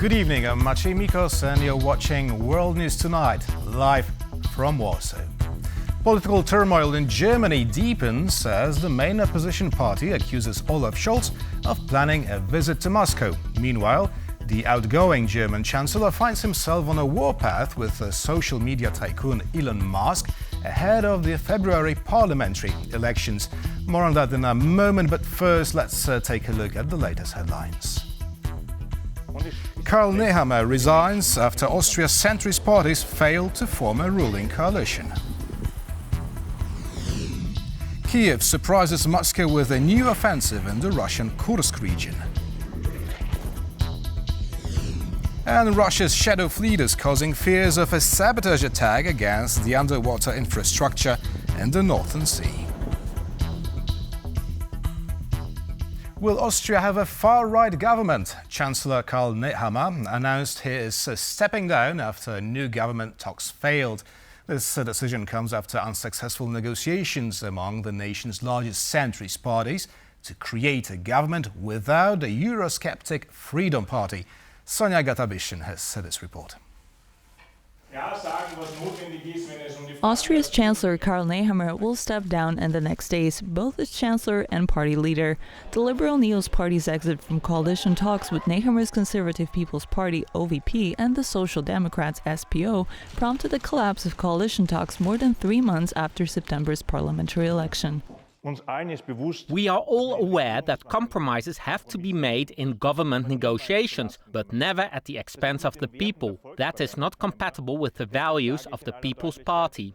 Good evening, I'm Maciej Mikos and you're watching World News Tonight, live from Warsaw. Political turmoil in Germany deepens as the main opposition party accuses Olaf Schulz of planning a visit to Moscow. Meanwhile, the outgoing German Chancellor finds himself on a warpath with the social media tycoon Elon Musk ahead of the February parliamentary elections. More on that in a moment, but first let's take a look at the latest headlines. Karl Nehammer resigns after Austria's centrist parties failed to form a ruling coalition. Kyiv surprises Moscow with a new offensive in the Russian Kursk region. And Russia's shadow fleet is causing fears of a sabotage attack against the underwater infrastructure in the Northern Sea. Will Austria have a far-right government? Chancellor Karl Nehammer announced he is stepping down after new government talks failed. This decision comes after unsuccessful negotiations among the nation's largest centrist parties to create a government without a Eurosceptic Freedom Party. Sonja Gatabishin has this report. Austria's Chancellor Karl Nehammer will step down in the next days, both as Chancellor and party leader. The Liberal Neos Party's exit from coalition talks with Nehammer's Conservative People's Party OVP and the Social Democrats SPO prompted the collapse of coalition talks more than 3 months after September's parliamentary election. We are all aware that compromises have to be made in government negotiations, but never at the expense of the people. That is not compatible with the values of the People's Party.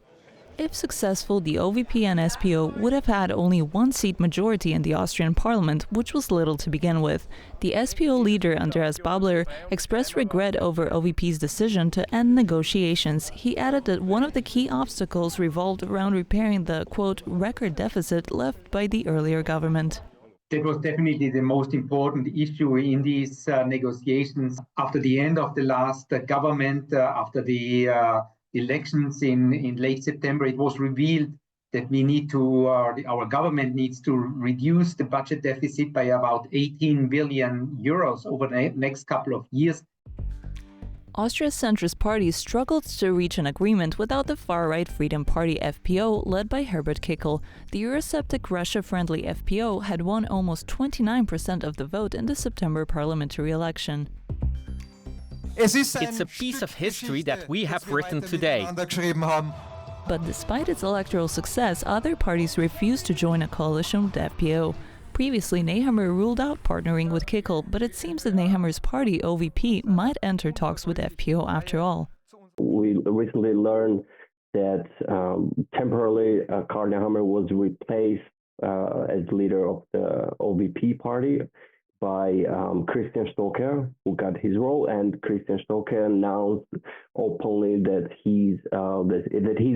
If successful, the OVP and SPO would have had only 1-seat majority in the Austrian parliament, which was little to begin with. The SPO leader, Andreas Babler, expressed regret over OVP's decision to end negotiations. He added that one of the key obstacles revolved around repairing the, quote, record deficit left by the earlier government. That was definitely the most important issue in these negotiations. After the end of the last government, after the elections in late September, it was revealed that we need to, our government needs to reduce the budget deficit by about 18 billion euros over the next couple of years. Austria's centrist party struggled to reach an agreement without the far-right Freedom Party FPO led by Herbert Kickl. The Eurosceptic Russia-friendly FPO had won almost 29% of the vote in the September parliamentary election. It's a piece of history that we have written today. But despite its electoral success, other parties refused to join a coalition with the FPO. Previously, Nehammer ruled out partnering with Kickl, but it seems that Nehammer's party, OVP, might enter talks with FPO after all. We recently learned that temporarily Karl Nehammer was replaced as leader of the OVP party by Christian Stocker, who got his role, and Christian Stocker announced openly that he's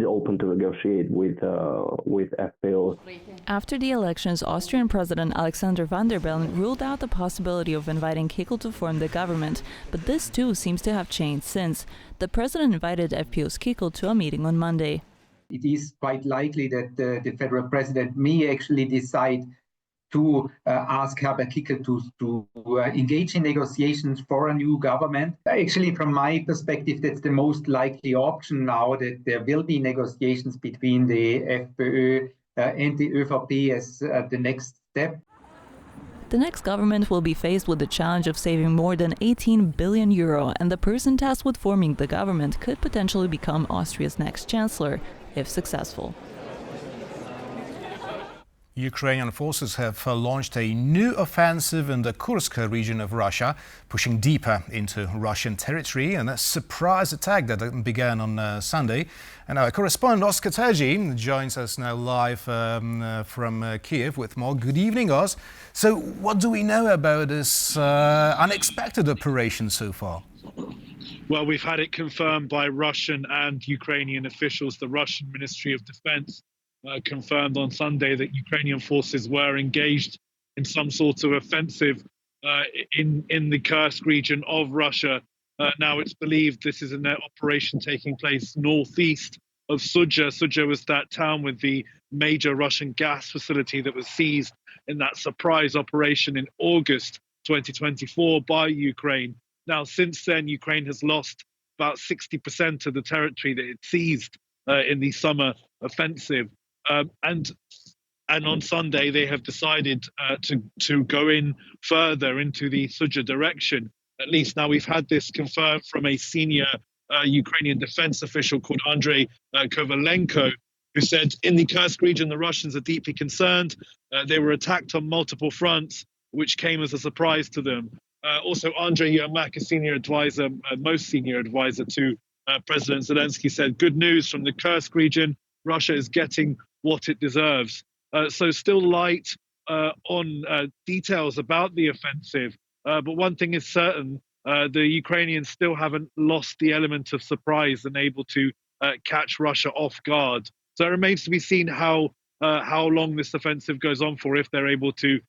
open to negotiate with FPO. After the elections, Austrian President Alexander Van der Bellen ruled out the possibility of inviting Kickl to form the government, but this too seems to have changed since. The president invited FPO's Kickl to a meeting on Monday. It is quite likely that the federal president may actually decide to ask Herbert Kickl to engage in negotiations for a new government. Actually, from my perspective, that's the most likely option now, that there will be negotiations between the FPÖ and the ÖVP as the next step. The next government will be faced with the challenge of saving more than 18 billion euro, and the person tasked with forming the government could potentially become Austria's next chancellor, if successful. Ukrainian forces have launched a new offensive in the Kursk region of Russia, pushing deeper into Russian territory, and a surprise attack that began on Sunday. And our correspondent Oskar Terji joins us now live from Kyiv with more. Good evening, Os. So what do we know about this unexpected operation so far? Well, we've had it confirmed by Russian and Ukrainian officials. The Russian Ministry of Defense confirmed on Sunday that Ukrainian forces were engaged in some sort of offensive in the Kursk region of Russia. Now it's believed this is an operation taking place northeast of Sudzha. Sudzha was that town with the major Russian gas facility that was seized in that surprise operation in August 2024 by Ukraine. Now, since then, Ukraine has lost about 60% of the territory that it seized in the summer offensive. And on Sunday, they have decided to go in further into the Sudzha direction. At least now we've had this confirmed from a senior Ukrainian defense official called Andrei Kovalenko, who said in the Kursk region, the Russians are deeply concerned. They were attacked on multiple fronts, which came as a surprise to them. Also, Andrei Yermak, a senior advisor, most senior advisor to President Zelensky, said, good news from the Kursk region, Russia is getting what it deserves. So still light on details about the offensive. But one thing is certain, the Ukrainians still haven't lost the element of surprise and able to catch Russia off guard. So it remains to be seen how long this offensive goes on for, if they're able to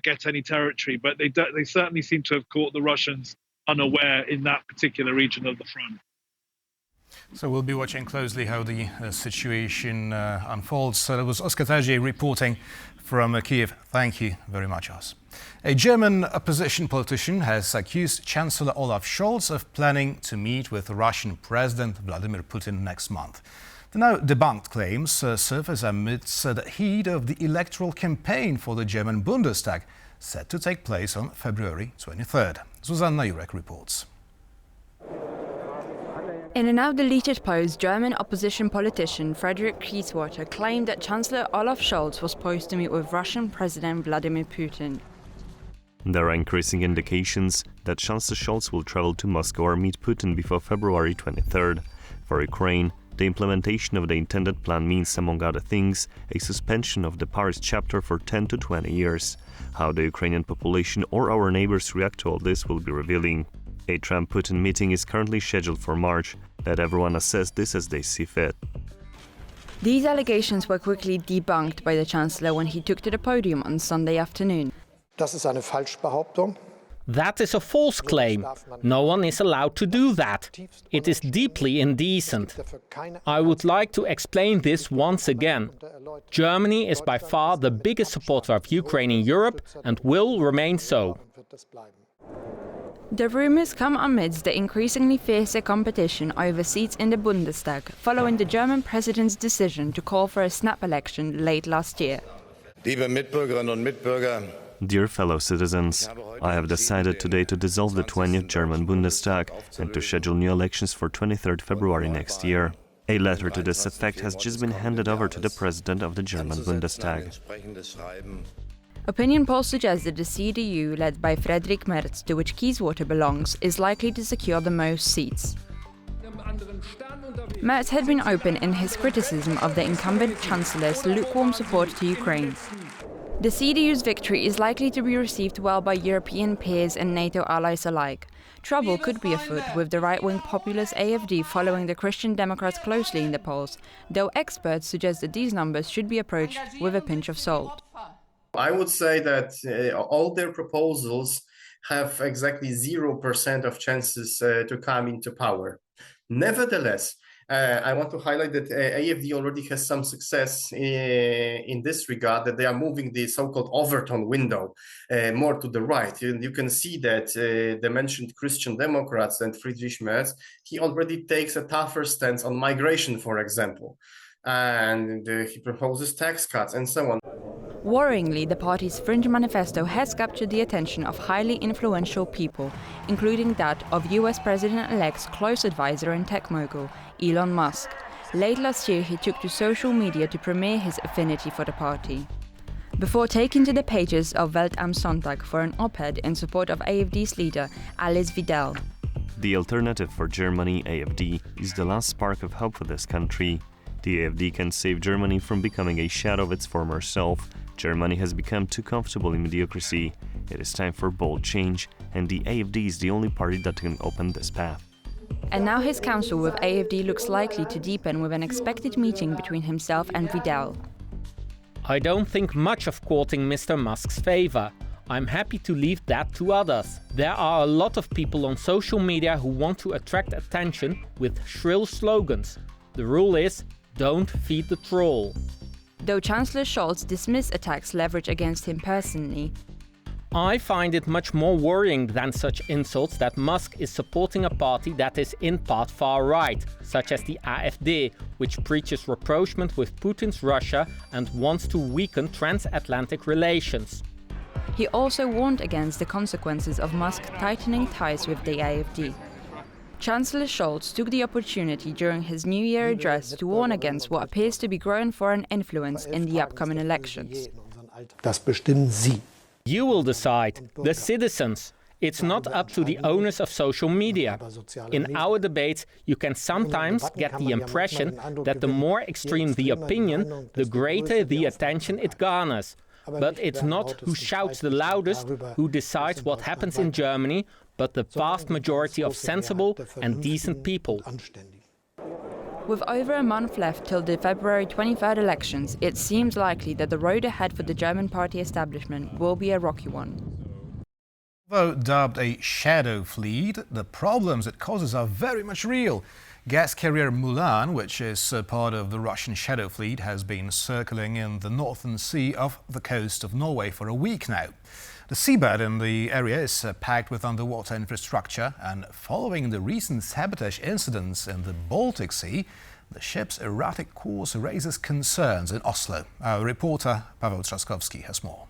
get any territory. But they certainly seem to have caught the Russians unaware in that particular region of the front. So we'll be watching closely how the situation unfolds. So that was Oscar Tagier reporting from Kyiv. Thank you very much, Os. A German opposition politician has accused Chancellor Olaf Scholz of planning to meet with Russian President Vladimir Putin next month. The now debunked claims surface amidst the heat of the electoral campaign for the German Bundestag, set to take place on February 23rd. Susanna Jurek reports. In a now deleted post, German opposition politician Friedrich Kieswater claimed that Chancellor Olaf Scholz was supposed to meet with Russian President Vladimir Putin. There are increasing indications that Chancellor Schulz will travel to Moscow or meet Putin before February 23rd. For Ukraine, the implementation of the intended plan means, among other things, a suspension of the Paris chapter for 10 to 20 years. How the Ukrainian population or our neighbors react to all this will be revealing. A Trump-Putin meeting is currently scheduled for March. Let everyone assess this as they see fit. These allegations were quickly debunked by the Chancellor when he took to the podium on Sunday afternoon. Das ist eine Falschbehauptung. That is a false claim. No one is allowed to do that. It is deeply indecent. I would like to explain this once again. Germany is by far the biggest supporter of Ukraine in Europe and will remain so. The rumours come amidst the increasingly fiercer competition over seats in the Bundestag, following the German president's decision to call for a snap election late last year. Liebe Mitbürgerinnen und Mitbürger, Dear fellow citizens, I have decided today to dissolve the 20th German Bundestag and to schedule new elections for 23rd February next year. A letter to this effect has just been handed over to the president of the German Bundestag. Opinion polls suggest that the CDU, led by Friedrich Merz, to which Kieswater belongs, is likely to secure the most seats. Merz had been open in his criticism of the incumbent Chancellor's lukewarm support to Ukraine. The CDU's victory is likely to be received well by European peers and NATO allies alike. Trouble could be afoot with the right-wing populist AfD following the Christian Democrats closely in the polls, though experts suggest that these numbers should be approached with a pinch of salt. I would say that all their proposals have exactly 0% of chances to come into power. Nevertheless, I want to highlight that AfD already has some success in this regard, that they are moving the so-called Overton window more to the right. And you can see that the mentioned Christian Democrats and Friedrich Merz, he already takes a tougher stance on migration, for example. And he proposes tax cuts and so on. Worryingly, the party's fringe manifesto has captured the attention of highly influential people, including that of US President-elect's close advisor and tech mogul, Elon Musk. Late last year, he took to social media to premiere his affinity for the party, before taking to the pages of Welt am Sonntag for an op-ed in support of AfD's leader, Alice Weidel. The alternative for Germany, AfD, is the last spark of hope for this country. The AfD can save Germany from becoming a shadow of its former self. Germany has become too comfortable in mediocrity. It is time for bold change, and the AfD is the only party that can open this path. And now his council with AfD looks likely to deepen with an expected meeting between himself and Weidel. I don't think much of courting Mr. Musk's favor. I'm happy to leave that to others. There are a lot of people on social media who want to attract attention with shrill slogans. The rule is, don't feed the troll. Though Chancellor Scholz dismissed attacks leveraged against him personally, I find it much more worrying than such insults that Musk is supporting a party that is in part far-right, such as the AfD, which preaches rapprochement with Putin's Russia and wants to weaken transatlantic relations. He also warned against the consequences of Musk tightening ties with the AfD. Chancellor Schulz took the opportunity during his New Year address to warn against what appears to be growing foreign influence in the upcoming elections. Das bestimmen Sie. You will decide, the citizens. It's not up to the owners of social media. In our debates, you can sometimes get the impression that the more extreme the opinion, the greater the attention it garners. But it's not who shouts the loudest who decides what happens in Germany, but the vast majority of sensible and decent people. With over a month left till the February 23rd elections, it seems likely that the road ahead for the German party establishment will be a rocky one. Though dubbed a shadow fleet, the problems it causes are very much real. Gas carrier Mulan, which is part of the Russian shadow fleet, has been circling in the Northern Sea off the coast of Norway for a week now. The seabed in the area is packed with underwater infrastructure, and following the recent sabotage incidents in the Baltic Sea, the ship's erratic course raises concerns in Oslo. Our reporter Paweł Trzaskowski has more.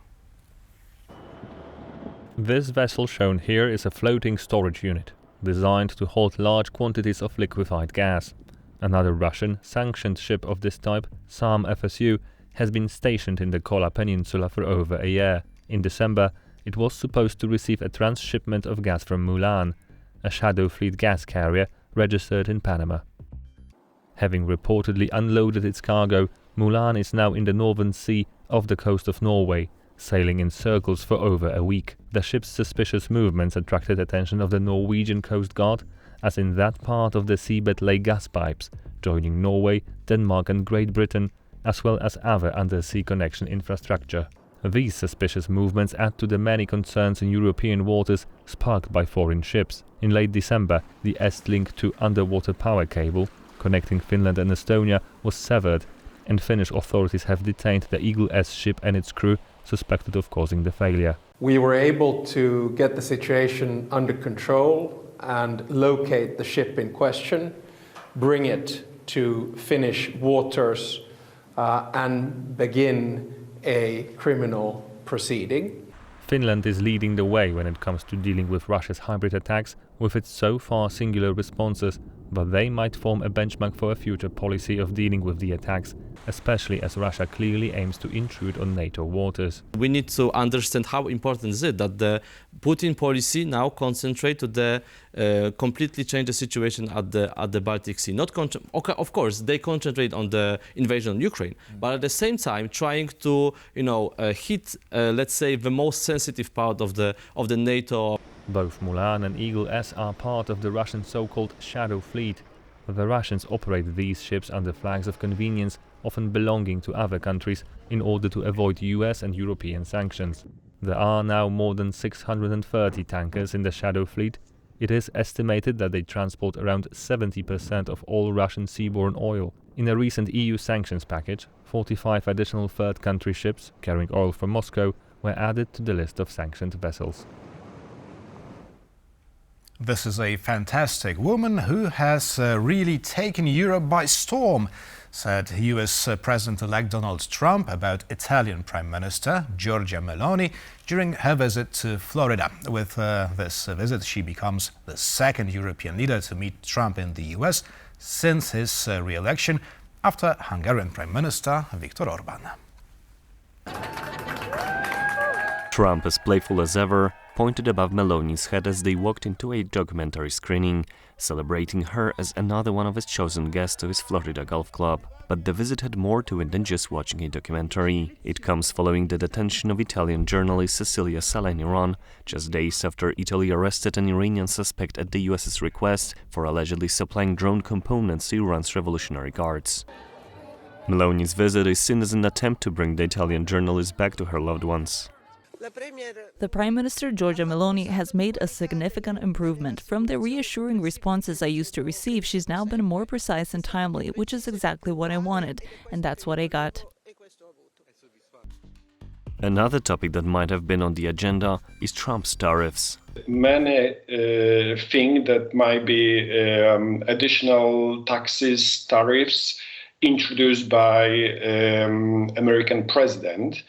This vessel shown here is a floating storage unit, designed to hold large quantities of liquefied gas. Another Russian sanctioned ship of this type, Sam FSU, has been stationed in the Kola Peninsula for over a year. In December, it was supposed to receive a transshipment of gas from Mulan, a shadow fleet gas carrier registered in Panama. Having reportedly unloaded its cargo, Mulan is now in the Northern Sea off the coast of Norway, sailing in circles for over a week. The ship's suspicious movements attracted attention of the Norwegian Coast Guard, as in that part of the seabed lay gas pipes, joining Norway, Denmark and Great Britain, as well as other undersea connection infrastructure. These suspicious movements add to the many concerns in European waters sparked by foreign ships. In late December, the Estlink 2 underwater power cable connecting Finland and Estonia was severed, and Finnish authorities have detained the Eagle S ship and its crew, suspected of causing the failure. We were able to get the situation under control and locate the ship in question, bring it to Finnish waters and begin a criminal proceeding. Finland is leading the way when it comes to dealing with Russia's hybrid attacks with its so far singular responses, but they might form a benchmark for a future policy of dealing with the attacks, especially as Russia clearly aims to intrude on NATO waters. We need to understand how important is it that the Putin policy now concentrate to the completely change the situation at the Baltic Sea. Okay, of course, they concentrate on the invasion of Ukraine, but at the same time trying to hit let's say the most sensitive part of the NATO. Both Mulan and Eagle S are part of the Russian so-called shadow fleet. The Russians operate these ships under flags of convenience, often belonging to other countries, in order to avoid US and European sanctions. There are now more than 630 tankers in the shadow fleet. It is estimated that they transport around 70% of all Russian seaborne oil. In a recent EU sanctions package, 45 additional third country ships carrying oil from Moscow were added to the list of sanctioned vessels. This is a fantastic woman who has really taken Europe by storm, said US President-elect Donald Trump about Italian Prime Minister Giorgia Meloni during her visit to Florida. With this visit, she becomes the second European leader to meet Trump in the US since his re-election after Hungarian Prime Minister Viktor Orban. Trump, as playful as ever, pointed above Meloni's head as they walked into a documentary screening, celebrating her as another one of his chosen guests to his Florida golf club. But the visit had more to it than just watching a documentary. It comes following the detention of Italian journalist Cecilia Sala in Iran, just days after Italy arrested an Iranian suspect at the US's request for allegedly supplying drone components to Iran's Revolutionary Guards. Meloni's visit is seen as an attempt to bring the Italian journalist back to her loved ones. The Prime Minister Giorgia Meloni has made a significant improvement. From the reassuring responses I used to receive, she's now been more precise and timely, which is exactly what I wanted, and that's what I got. Another topic that might have been on the agenda is Trump's tariffs. Many think that might be additional taxes, tariffs introduced by American president,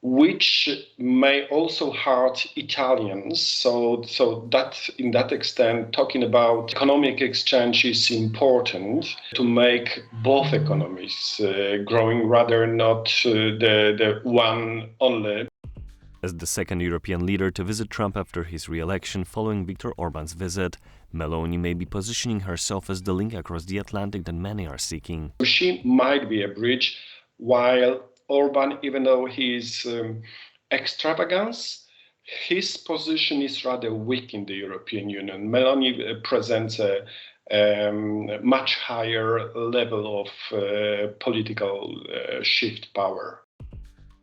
which may also hurt Italians. So that in that extent, talking about economic exchange is important to make both economies growing, rather not the one only. As the second European leader to visit Trump after his re-election following Viktor Orban's visit, Meloni may be positioning herself as the link across the Atlantic that many are seeking. She might be a bridge, while Orban, even though he is extravagance, his position is rather weak in the European Union. Meloni presents a much higher level of political shift power.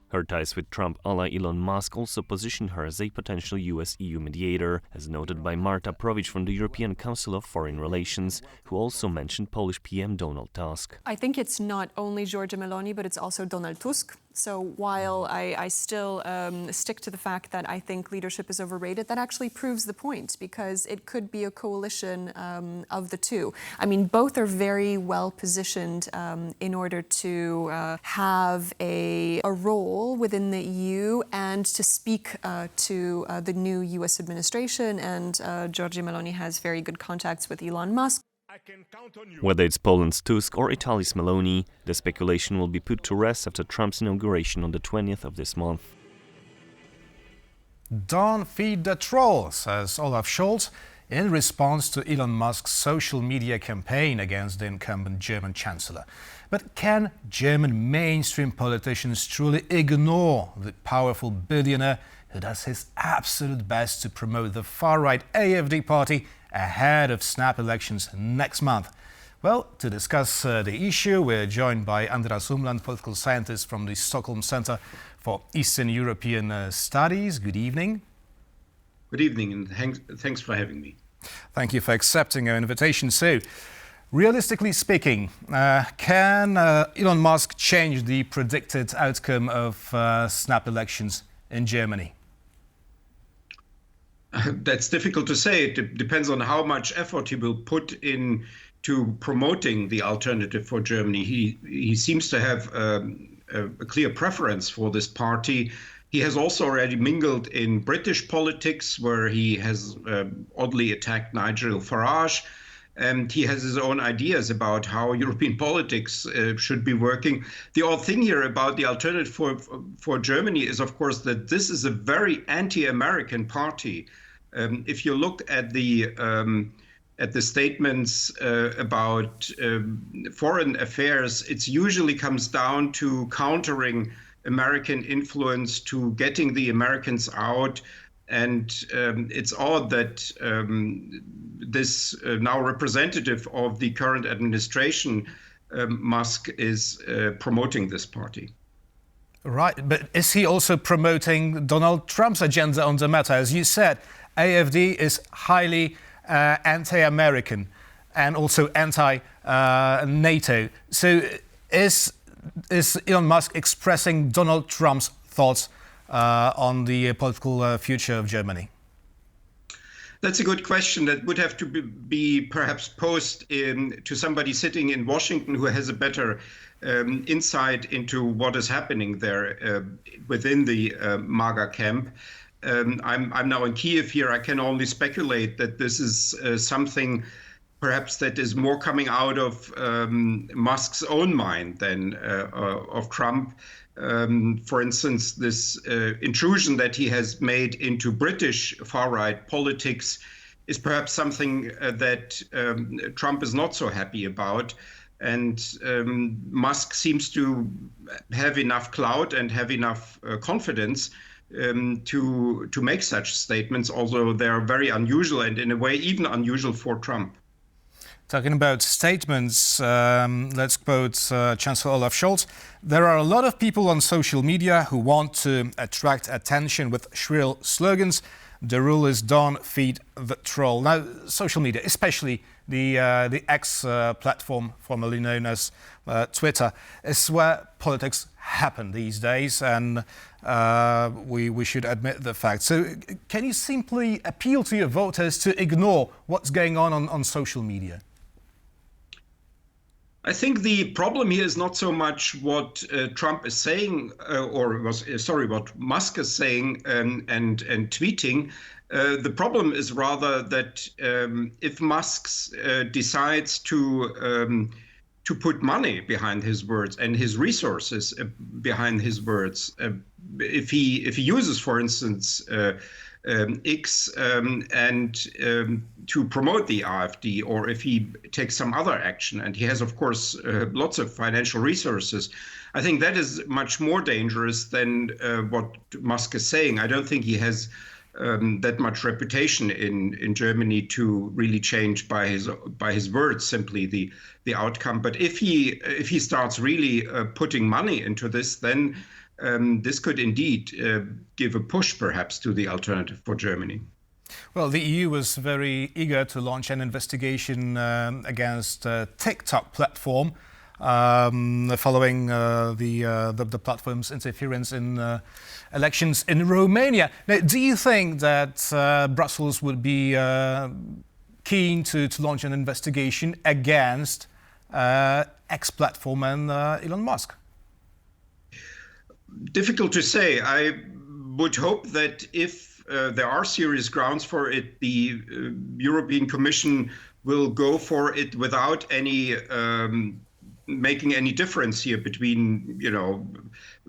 Her ties with Trump ally Elon Musk also position her as a potential US-EU mediator, as noted by Marta Provich from the European Council of Foreign Relations, who also mentioned Polish PM Donald Tusk. I think it's not only Giorgia Meloni, but it's also Donald Tusk. So while I still stick to the fact that I think leadership is overrated, that actually proves the point, because it could be a coalition of the two. I mean, both are very well positioned in order to have a role within the EU and to speak to the new US administration. And Giorgia Meloni has very good contacts with Elon Musk. Whether it's Poland's Tusk or Italy's Meloni, the speculation will be put to rest after Trump's inauguration on the 20th of this month. Don't feed the troll, says Olaf Schulz, in response to Elon Musk's social media campaign against the incumbent German Chancellor. But can German mainstream politicians truly ignore the powerful billionaire who does his absolute best to promote the far-right AfD party ahead of snap elections next month? Well, to discuss the issue, we're joined by Andreas Umland, political scientist from the Stockholm Center for Eastern European Studies. Good evening. Good evening, and thanks for having me. Thank you for accepting our invitation. So, realistically speaking, can Elon Musk change the predicted outcome of snap elections in Germany? That's difficult to say. It depends on how much effort he will put into promoting the alternative for Germany. He seems to have a clear preference for this party. He has also already mingled in British politics, where he has oddly attacked Nigel Farage. And he has his own ideas about how European politics should be working. The odd thing here about the alternative for Germany is, of course, that this is a very anti-American party. If you look at the statements about foreign affairs, it usually comes down to countering American influence, to getting the Americans out. And it's odd that this now representative of the current administration, Musk, is promoting this party. Right, but is he also promoting Donald Trump's agenda on the matter? As you said, AfD is highly anti-American and also anti-NATO. So is Elon Musk expressing Donald Trump's thoughts on the political future of Germany? That's a good question that would have to be perhaps posed to somebody sitting in Washington who has a better insight into what is happening there within the MAGA camp. I'm now in Kyiv here. I can only speculate that this is something perhaps that is more coming out of Musk's own mind than of Trump. For instance, this intrusion that he has made into British far-right politics is perhaps something that Trump is not so happy about. And Musk seems to have enough clout and have enough confidence to make such statements, although they are very unusual and in a way even unusual for Trump. Talking about statements, let's quote Chancellor Olaf Scholz. There are a lot of people on social media who want to attract attention with shrill slogans. The rule is don't feed the troll. Now, social media, especially the X platform, formerly known as Twitter, is where politics happen these days, and we should admit the fact. So can you simply appeal to your voters to ignore what's going on social media? I think the problem here is not so much what Trump is saying, what Musk is saying and tweeting. The problem is rather that if Musk decides to put money behind his words and his resources behind his words, if he uses, for instance, X and to promote the AfD, or if he takes some other action, and he has, of course, lots of financial resources, I think that is much more dangerous than what Musk is saying. I don't think he has that much reputation in Germany to really change by his words simply the outcome. But if he starts really putting money into this, then this could indeed give a push perhaps to the alternative for Germany. Well, the EU was very eager to launch an investigation against TikTok platform following the platform's interference in elections in Romania. Now, do you think that Brussels would be keen to launch an investigation against X platform and Elon Musk? Difficult to say. I would hope that if there are serious grounds for it, the European Commission will go for it without any making any difference here between,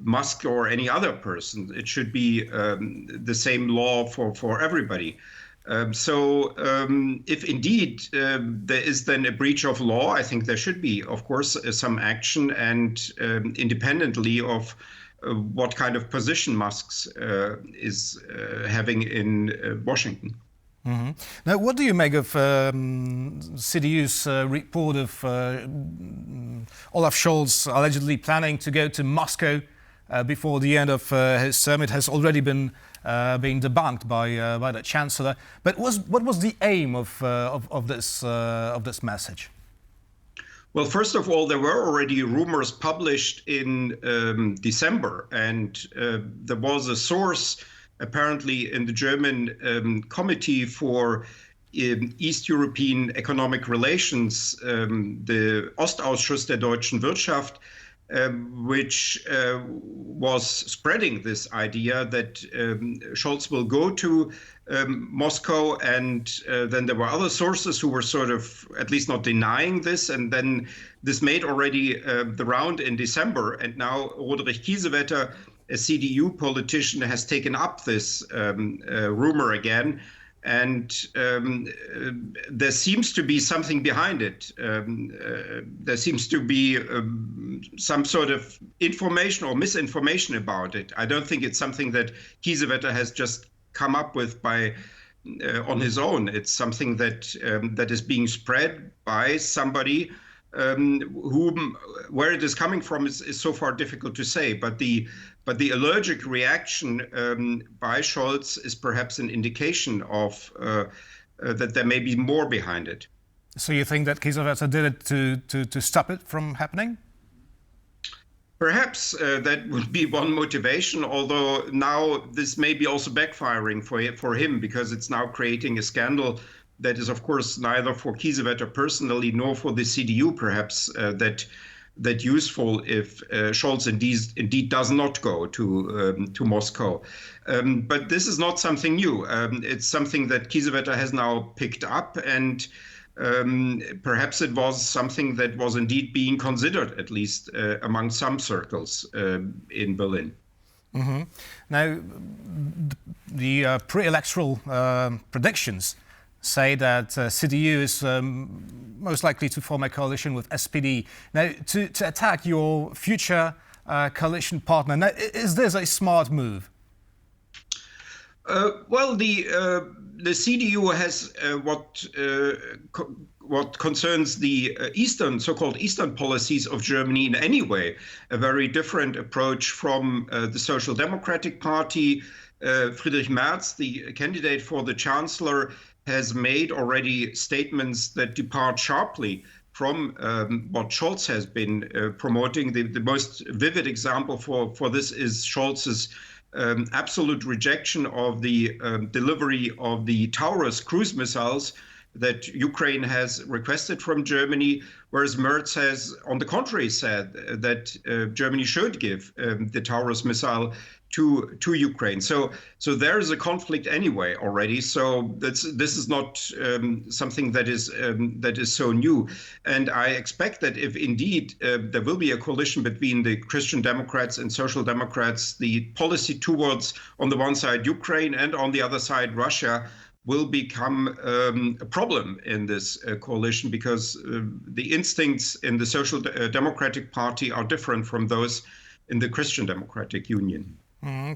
Musk or any other person. It should be the same law for everybody. So if indeed there is then a breach of law, I think there should be, of course, some action, and independently of what kind of position Musk is having in Washington. Mm-hmm. Now, what do you make of CDU's report of Olaf Scholz allegedly planning to go to Moscow before the end of his term? It has already been debunked by the Chancellor. But what was the aim of this message? Well, first of all, there were already rumors published in December, and there was a source apparently in the German Committee for East European Economic Relations, the Ostausschuss der deutschen Wirtschaft, which was spreading this idea that Scholz will go to Moscow, and then there were other sources who were sort of at least not denying this, and then this made already the round in December, and now Roderich Kiesewetter, a CDU politician, has taken up this rumor again, and there seems to be something behind it. There seems to be some sort of information or misinformation about it. I don't think it's something that Kiesewetter has just come up with on his own. It's something that is being spread by somebody where it is coming from is so far difficult to say. But the allergic reaction by Scholz is perhaps an indication of that there may be more behind it. So you think that Kiesewetter did it to stop it from happening? Perhaps that would be one motivation, although now this may be also backfiring for him, because it's now creating a scandal that is, of course, neither for Kiesewetter personally nor for the CDU, perhaps, that useful if Scholz indeed does not go to Moscow. But this is not something new. It's something that Kiesewetter has now picked up, and perhaps it was something that was indeed being considered, at least among some circles in Berlin. Mm-hmm. Now, the pre-electoral predictions say that CDU is most likely to form a coalition with SPD. Now, to attack your future coalition partner, now, is this a smart move? Well, the CDU has what concerns the so-called Eastern policies of Germany in any way, a very different approach from the Social Democratic Party. Friedrich Merz, the candidate for the Chancellor, has made already statements that depart sharply from what Schulz has been promoting. The most vivid example for this is Scholz's absolute rejection of the delivery of the Taurus cruise missiles that Ukraine has requested from Germany, whereas Merz has, on the contrary, said that Germany should give the Taurus missile to Ukraine. So there is a conflict anyway already. So this is not something that is so new. And I expect that if indeed there will be a coalition between the Christian Democrats and Social Democrats, the policy towards, on the one side, Ukraine and on the other side, Russia, will become a problem in this coalition, because the instincts in the Social Democratic Party are different from those in the Christian Democratic Union.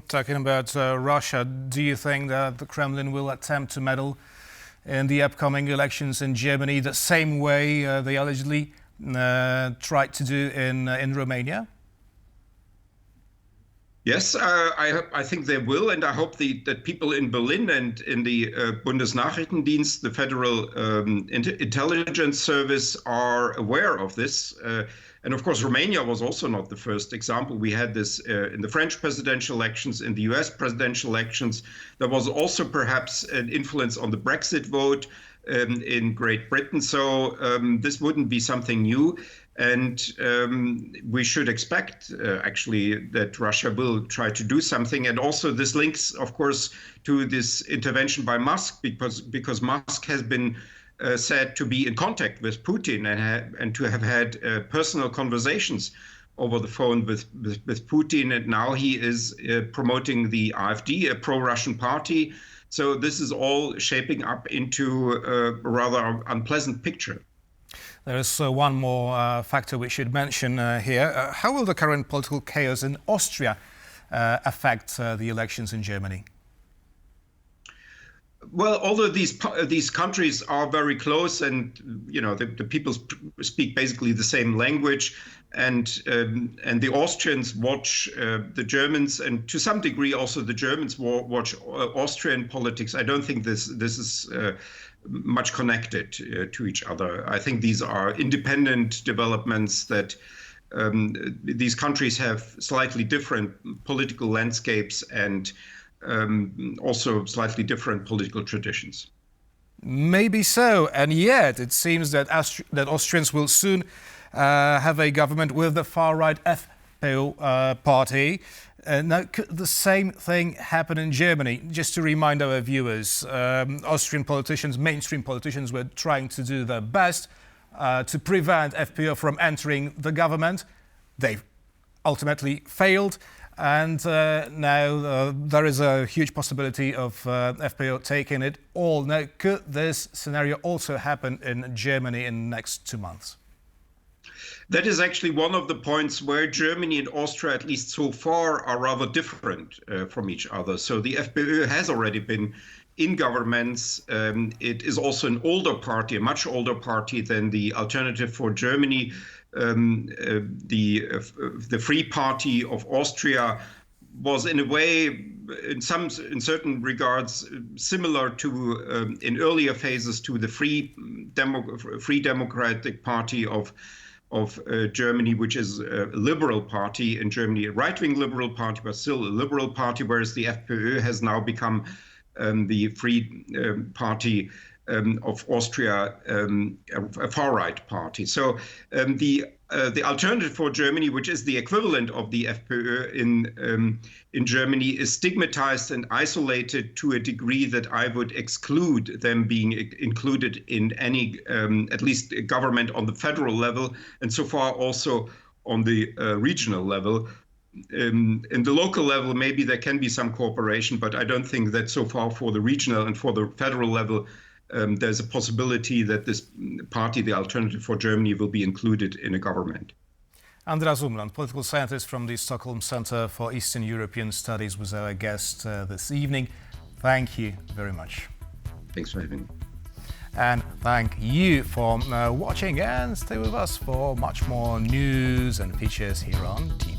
Talking about Russia, do you think that the Kremlin will attempt to meddle in the upcoming elections in Germany the same way they allegedly tried to do in Romania? Yes, I think they will, and I hope that people in Berlin and in the Bundesnachrichtendienst, the Federal Intelligence Service, are aware of this. And of course, Romania was also not the first example. We had this in the French presidential elections, in the US presidential elections. There was also perhaps an influence on the Brexit vote in Great Britain. So this wouldn't be something new. And we should expect, actually, that Russia will try to do something. And also this links, of course, to this intervention by Musk, because Musk has been said to be in contact with Putin and to have had personal conversations over the phone with Putin. And now he is promoting the AfD, a pro-Russian party. So this is all shaping up into a rather unpleasant picture. There is one more factor we should mention here. How will the current political chaos in Austria affect the elections in Germany? Well, although these countries are very close, and the people speak basically the same language, and the Austrians watch the Germans, and to some degree also the Germans watch Austrian politics. I don't think this is much connected to each other. I think these are independent developments, that these countries have slightly different political landscapes and also slightly different political traditions. Maybe so, and yet it seems that Austrians will soon have a government with the far-right FPÖ party. Now, could the same thing happen in Germany? Just to remind our viewers, Austrian politicians, mainstream politicians, were trying to do their best to prevent FPÖ from entering the government. They ultimately failed. And now there is a huge possibility of FPÖ taking it all. Now, could this scenario also happen in Germany in the next 2 months? That is actually one of the points where Germany and Austria, at least so far, are rather different from each other. So the FPÖ has already been in governments. It is also an older party, a much older party than the Alternative for Germany. The Free Party of Austria was in a way, in certain regards, similar to in earlier phases to the Free Democratic Party of Germany, which is a liberal party in Germany, a right-wing liberal party, but still a liberal party, whereas the FPÖ has now become the Free Party of Austria, a far-right party. So the Alternative for Germany, which is the equivalent of the FPÖ in Germany, is stigmatized and isolated to a degree that I would exclude them being included in any, at least government on the federal level, and so far also on the regional level. In the local level, maybe there can be some cooperation, but I don't think that so far for the regional and for the federal level, there's a possibility that this party, the Alternative for Germany, will be included in a government. Andreas Umland, political scientist from the Stockholm Center for Eastern European Studies, was our guest this evening. Thank you very much. Thanks for having me. And thank you for watching, and stay with us for much more news and features here on TV.